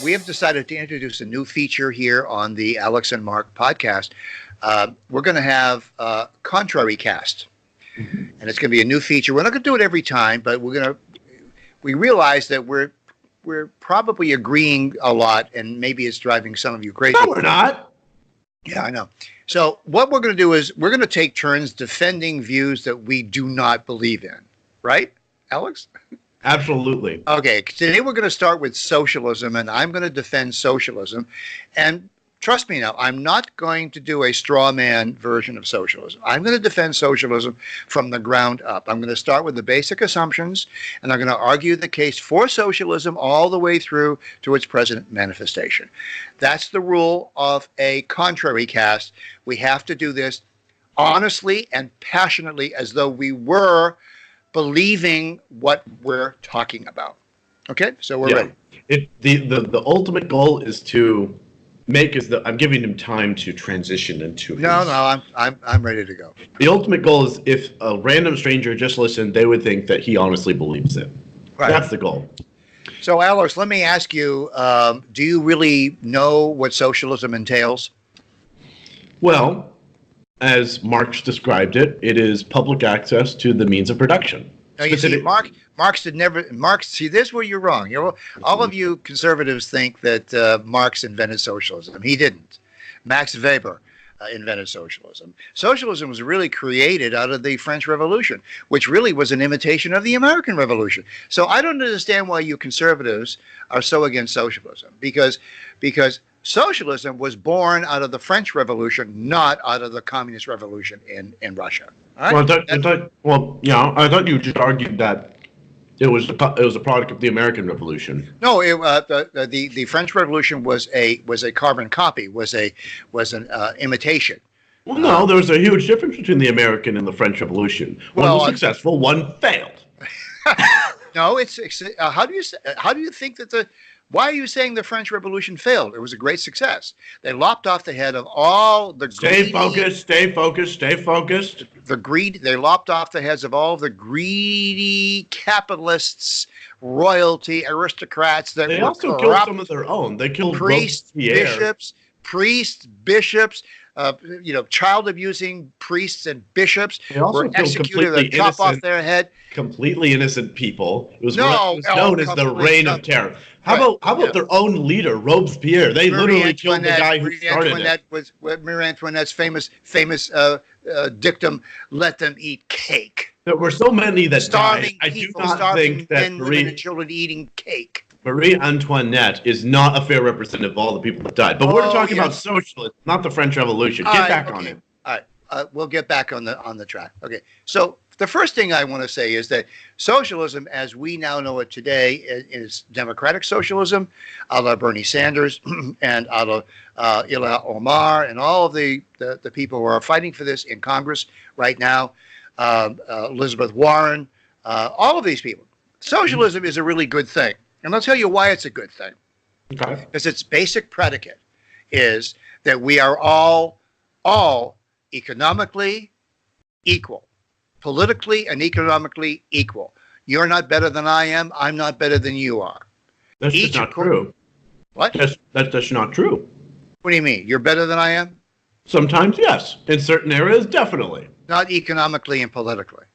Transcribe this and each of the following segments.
we have decided to introduce a new feature here on the Alex and Mark podcast. We're going to have Contrary Cast, and it's going to be a new feature. We're not going to do it every time, but we realize that we're probably agreeing a lot, and maybe it's driving some of you crazy. No, we're not. Yeah, I know. So what we're going to do is we're going to take turns defending views that we do not believe in. Right, Alex? Absolutely. Okay, today we're going to start with socialism, and I'm going to defend socialism. And trust me now, I'm not going to do a straw man version of socialism. I'm going to defend socialism from the ground up. I'm going to start with the basic assumptions, and I'm going to argue the case for socialism all the way through to its present manifestation. That's the rule of a contrary cast. We have to do this honestly and passionately as though we were believing what we're talking about. Okay, so we're ready. The ultimate goal is to make I'm giving him time to transition into. No, I'm ready to go. The ultimate goal is if a random stranger just listened, they would think that he honestly believes it. Right. That's the goal. So, Alex, let me ask you: do you really know what socialism entails? Well, as Marx described it, it is public access to the means of production. No, you see, Marx did never. Marx, see, this is where you're wrong. All of you conservatives think that Marx invented socialism. He didn't. Max Weber invented socialism. Socialism was really created out of the French Revolution, which really was an imitation of the American Revolution. So I don't understand why you conservatives are so against socialism, because socialism was born out of the French Revolution, not out of the Communist Revolution in Russia. All right? I thought you just argued that it was a product of the American Revolution. No, the French Revolution was a carbon copy, was an imitation. Well, no, there was a huge difference between the American and the French Revolution. One was successful, one failed. No, how do you think that why are you saying the French Revolution failed? It was a great success. They lopped off the head of all the Stay focused. They lopped off the heads of all the greedy capitalists, royalty, aristocrats that they were also corrupt. killed some of their own. They killed priests, bishops, child abusing priests and bishops were executed and chop off their head. Completely innocent people. It was known as the Reign of Terror. How about their own leader, Robespierre? They literally killed the guy who started it. Marie Antoinette's famous dictum: "Let them eat cake." There were so many that starving died. People, I do not think that men, women, and children eating cake. Marie Antoinette is not a fair representative of all the people that died. But we're talking about socialism, not the French Revolution. Get back on it. All right, we'll get back on the track. Okay, so the first thing I want to say is that socialism, as we now know it today, is democratic socialism, a la Bernie Sanders and a la Ilhan Omar and all of the people who are fighting for this in Congress right now, Elizabeth Warren, all of these people. Socialism is a really good thing. And I'll tell you why it's a good thing. Okay. Because its basic predicate is that we are all economically equal, politically and economically equal. You're not better than I am. I'm not better than you are. That's just not true. What? That's not true. What do you mean? You're better than I am? Sometimes, yes. In certain areas, definitely. Not economically and politically.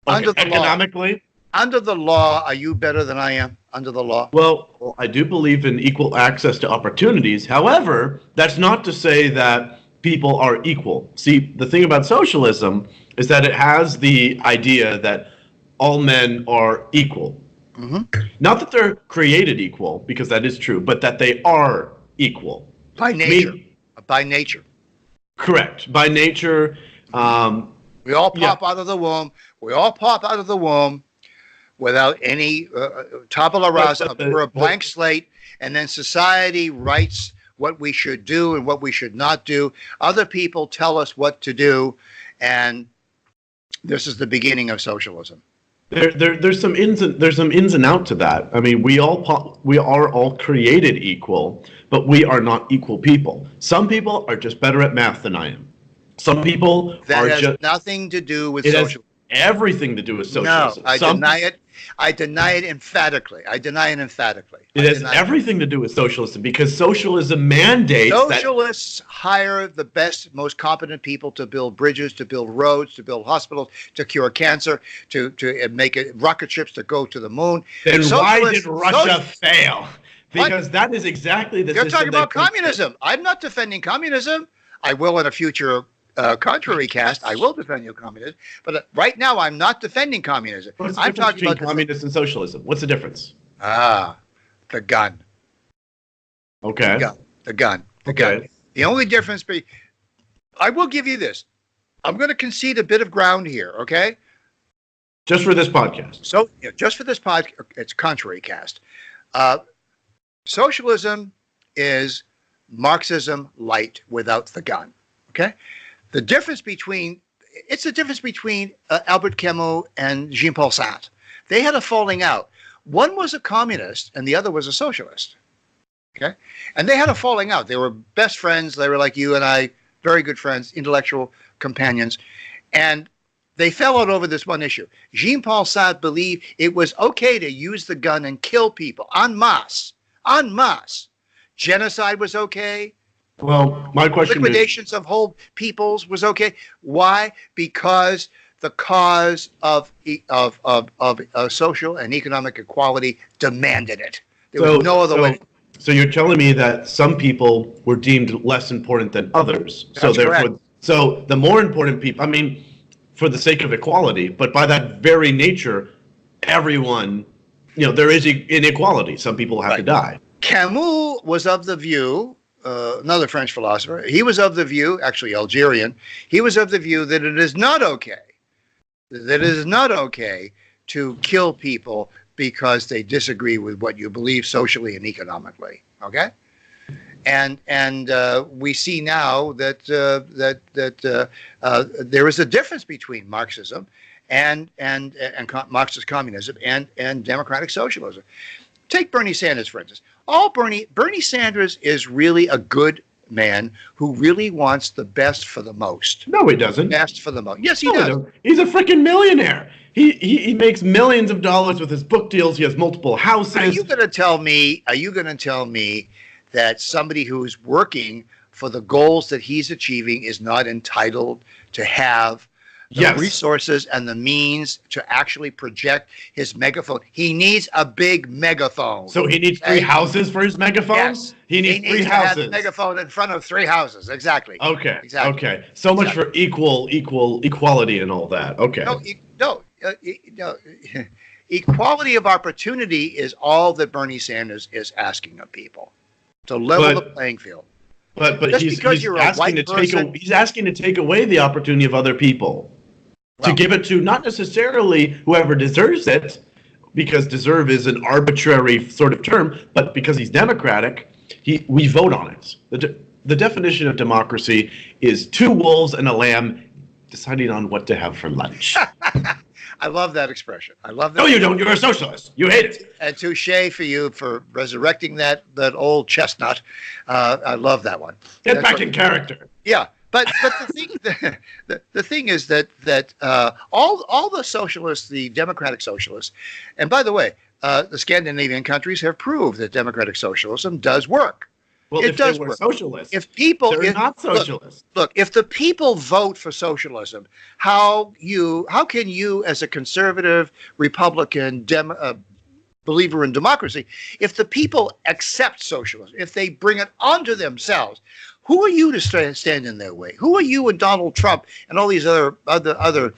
Under the economically? Law. Under the law, are you better than I am? Under the law? Well, I do believe in equal access to opportunities. However, that's not to say that people are equal. See, the thing about socialism is that it has the idea that all men are equal. Mm-hmm. Not that they're created equal, because that is true, but that they are equal. By nature. By nature. Correct. By nature. We all pop out of the womb. We all pop out of the womb without any tabula rasa. We're a blank slate, and then society writes what we should do and what we should not do. Other people tell us what to do, and this is the beginning of socialism. There's some ins and outs to that. I mean, we are all created equal, but we are not equal people. Some people are just better at math than I am. Some people that has nothing to do with socialism. everything to do with No, socialism. I deny it. I deny it emphatically. I deny it emphatically. It has everything to do with socialism because socialism mandates Socialists hire the best, most competent people to build bridges, to build roads, to build hospitals, to cure cancer, to make rocket ships to go to the moon. Then why did Russia fail? Because that is exactly the You're system. talking about communism. I'm not defending communism. I will in a future contrary cast. I will defend you communism. But right now, I'm not defending communism. What's the I'm difference talking between about communism and socialism? What's the difference? The gun. Okay. The gun. The only difference I will give you this. I'm going to concede a bit of ground here, okay? Just for this podcast. So, just for this podcast, it's contrary cast. Socialism is Marxism light without the gun, okay? The difference between Albert Camus and Jean-Paul Sartre. They had a falling out. One was a communist and the other was a socialist. Okay? And they had a falling out. They were best friends. They were like you and I, very good friends, intellectual companions. And they fell out over this one issue. Jean-Paul Sartre believed it was okay to use the gun and kill people en masse. En masse. Genocide was okay. Well, my question Liquidations of whole peoples was okay. Why? Because the cause of social and economic equality demanded it. There was no other way. So you're telling me that some people were deemed less important than others. That's correct. So the more important people, I mean, for the sake of equality, but by that very nature, everyone, there is inequality. Some people have to die. Camus was of the view, another French philosopher, he was of the view, actually Algerian, he was of the view that it is not okay to kill people because they disagree with what you believe socially and economically. Okay, and we see now that there is a difference between Marxism and Marxist communism and democratic socialism. Take Bernie Sanders, for instance. Bernie Sanders is really a good man who really wants the best for the most. No, he doesn't. Best for the most. Yes, he does. He's a freaking millionaire. He makes millions of dollars with his book deals. He has multiple houses. Are you going to tell me that somebody who's working for the goals that he's achieving is not entitled to have the resources and the means to actually project his megaphone? He needs a big megaphone. So he needs 3 houses for his megaphone? Yes. He needs 3 houses. To have the megaphone in front of 3 houses. Exactly. Okay. Exactly. Okay. So much for equality and all that. Okay. No. Equality of opportunity is all that Bernie Sanders is asking of people. To level the playing field. But he's asking to take away the opportunity of other people. To give it to not necessarily whoever deserves it, because deserve is an arbitrary sort of term, but because he's democratic, we vote on it. The definition of democracy is 2 wolves and a lamb deciding on what to have for lunch. I love that expression. I love that. No, you don't. You're a socialist. You hate it. And touche for you for resurrecting that old chestnut. I love that one. Get back in character. Yeah. But the thing is that all the socialists, the democratic socialists, and by the way, the Scandinavian countries have proved that democratic socialism does work. Well, it does work. Socialists, they're not socialists. Look, if the people vote for socialism, how can you, as a conservative Republican believer in democracy, if the people accept socialism, if they bring it onto themselves? Who are you to stand in their way? Who are you and Donald Trump and all these other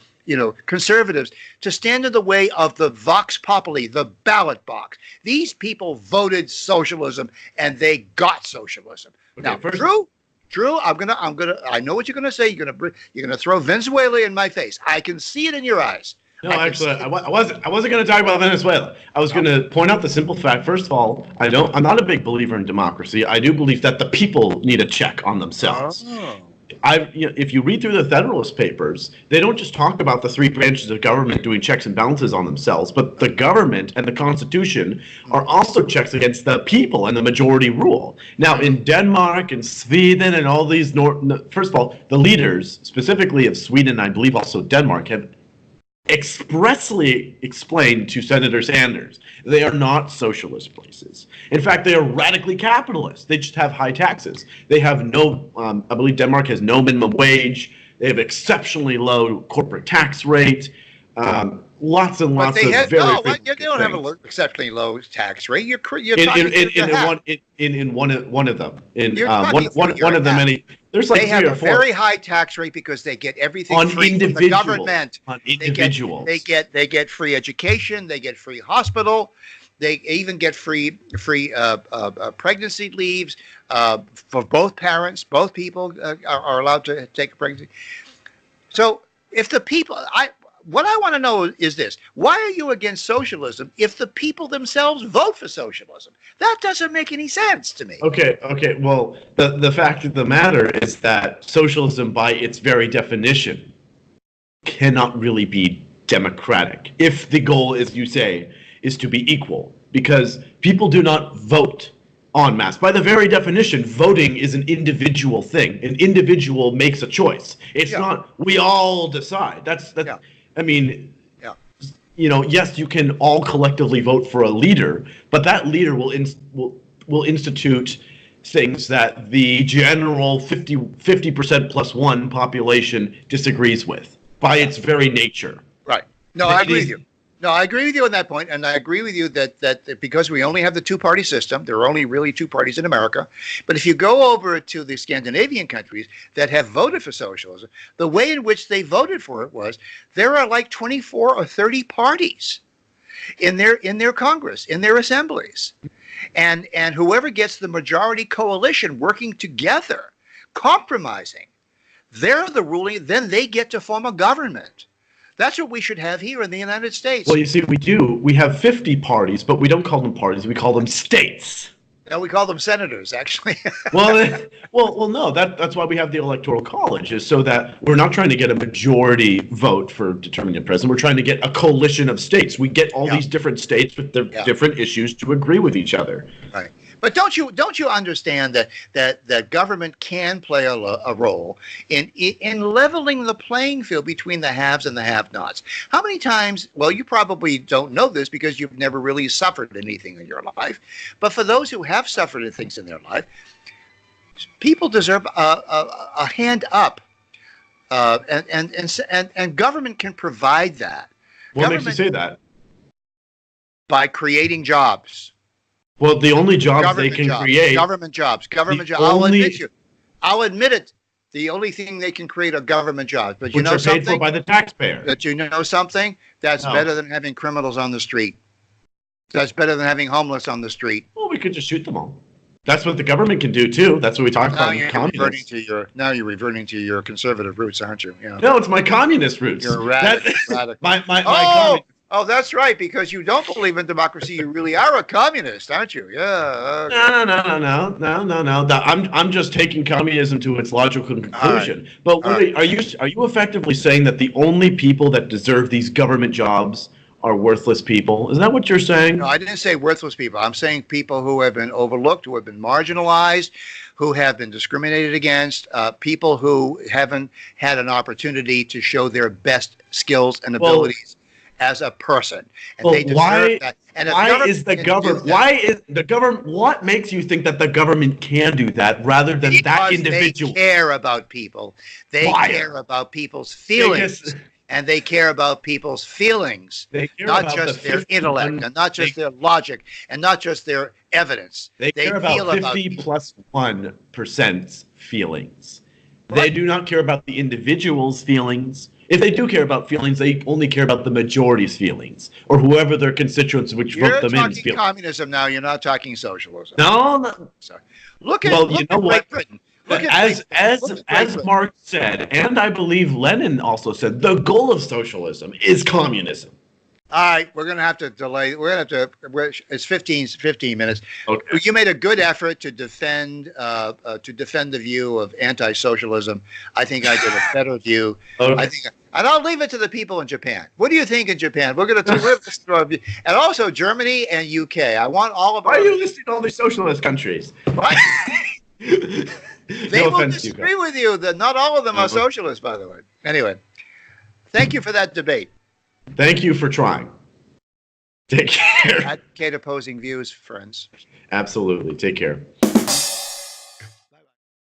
conservatives to stand in the way of the vox populi, the ballot box? These people voted socialism and they got socialism. Okay, now, Drew, I know what you're gonna say. You're gonna throw Venezuela in my face. I can see it in your eyes. No, actually, I wasn't going to talk about Venezuela. I was going to point out the simple fact. First of all, I'm not a big believer in democracy. I do believe that the people need a check on themselves. Oh. If you read through the Federalist Papers, they don't just talk about the 3 branches of government doing checks and balances on themselves, but the government and the Constitution are also checks against the people and the majority rule. Now, in Denmark and Sweden and all these, first of all, the leaders, specifically of Sweden, I believe also Denmark, have expressly explained to Senator Sanders they are not socialist places. In fact, they are radically capitalist. They just have high taxes. They have no, I believe Denmark has no minimum wage. They have exceptionally low corporate tax rate. Lots and lots of very they don't have an exceptionally low tax rate. You're in talking one of them. one of them. There's like they have three or a four. very high tax rate because they get everything On free from the individuals. government. On individuals. They get free education. They get free hospital. They even get free pregnancy leaves for both parents. Both people are allowed to take a pregnancy. So if the people, what I want to know is this: why are you against socialism if the people themselves vote for socialism? That doesn't make any sense to me. Okay. Well, the fact of the matter is that socialism, by its very definition, cannot really be democratic. If the goal, as you say, is to be equal, because people do not vote en masse. By the very definition, voting is an individual thing. An individual makes a choice. It's not we all decide. That's I mean, yes, you can all collectively vote for a leader, but that leader will institute things that the general 50% plus one population disagrees with by its very nature. Right. No, I agree with you. No, I agree with you on that point, and I agree with you that because we only have the two-party system, there are only really two parties in America. But if you go over to the Scandinavian countries that have voted for socialism, the way in which they voted for it was there are like 24 or 30 parties in their Congress, in their assemblies, and whoever gets the majority coalition working together, compromising, they're the ruling. Then they get to form a government. That's what we should have here in the United States. Well, you see, we do. We have 50 parties, but we don't call them parties. We call them states. No, we call them senators, actually. well, no. That's why we have the Electoral College, is so that we're not trying to get a majority vote for determining the president. We're trying to get a coalition of states. We get all these different states with their different issues to agree with each other. Right. But don't you understand that government can play a role in leveling the playing field between the haves and the have-nots? How many times? Well, you probably don't know this because you've never really suffered anything in your life. But for those who have suffered things in their life, people deserve a hand up, and government can provide that. What makes you say that? By creating jobs. Well, the only jobs they can create... Government jobs. I'll admit it. The only thing they can create are government jobs. But you know something? Which are paid for by the taxpayer. But you know something? That's better than having criminals on the street. That's better than having homeless on the street. Well, we could just shoot them all. That's what the government can do, too. That's what we talk about in communism. Now you're reverting to your conservative roots, aren't you? No, it's my communist roots. You're radical. Oh, that's right, because you don't believe in democracy. You really are a communist, aren't you? Yeah. Okay. No. I'm just taking communism to its logical conclusion. Right. But are you effectively saying that the only people that deserve these government jobs are worthless people? Is that what you're saying? No, I didn't say worthless people. I'm saying people who have been overlooked, who have been marginalized, who have been discriminated against, people who haven't had an opportunity to show their best skills and abilities as a person, and they deserve that. And why is the government? Why is the government? What makes you think that the government can do that rather than that individual? They care about people. They care about people's feelings, and they care about people's feelings, not just their intellect, and not just their logic, and not just their evidence. They care about 50 plus 1% feelings. They do not care about the individual's feelings. If they do care about feelings, they only care about the majority's feelings, or whoever their constituents which vote them in. You're talking communism now. You're not talking socialism. No. Sorry. Look at Great Britain. As Marx said, and I believe Lenin also said, the goal of socialism is communism. All right, we're going to have to delay. It's 15 minutes. Okay. You made a good effort to defend the view of anti-socialism. I think I did a better view. Okay. And I'll leave it to the people in Japan. What do you think in Japan? We're going to and also Germany and UK. I want all of. Why are you listing all these socialist countries? They will disagree with you. That not all of them are socialists, by the way. Anyway, thank you for that debate. Thank you for trying. Take care. Advocate opposing views, friends. Absolutely. Take care.